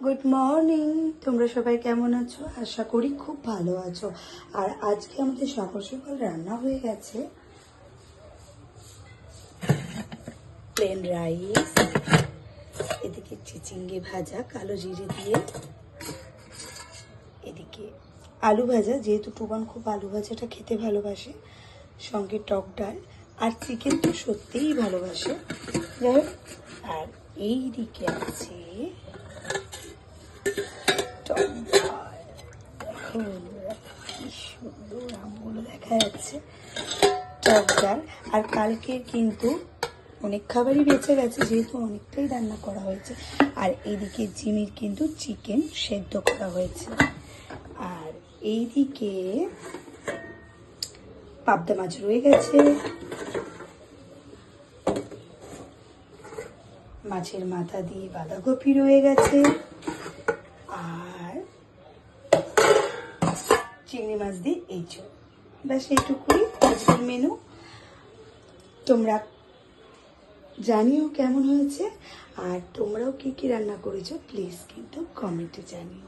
Good morning. তোমরা সবাই কেমন আছো? আশা করি খুব ভালো আছো। আর আজকে আমাদের সকাল সকাল রান্না হয়ে গেছে প্লেন রাইস, এদিকে চিচিঙ্গে ভাজা কালো জিরে দিয়ে, এদিকে আলু ভাজা, যেহেতু টুবান খুব আলু ভাজাটা খেতে ভালোবাসে, সঙ্গে টক ডাল, আর চিকেন তো সত্যিই ভালোবাসে। যাই হোক, আর এই দিকে আছে টক ডাল। দেখো বন্ধুরা, কি সুন্দর আমগুলো দেখা যাচ্ছে। টক ডাল, আর কালকে কিন্তু অনেক খাবারই বেঁচে গেছে, যেহেতু অনেকটাই রান্না করা হয়েছে। আর এইদিকে জিমির কিন্তু চিকেন সেদ্ধ করা হয়েছে। আর এইদিকে পাবদা মাছ রয়ে গেছে, মাছের মাথা দিয়ে বাঁধাকপি রয়ে গেছে, আর চিংড়ি মাছ দিয়ে এঁচোড়। ব্যাস এইটুকুই আজকের মেনু। তোমরা জানিও কেমন হয়েছে, আর তোমরাও কি কি রান্না করেছো প্লিজ কিন্তু কমেন্টে জানিও।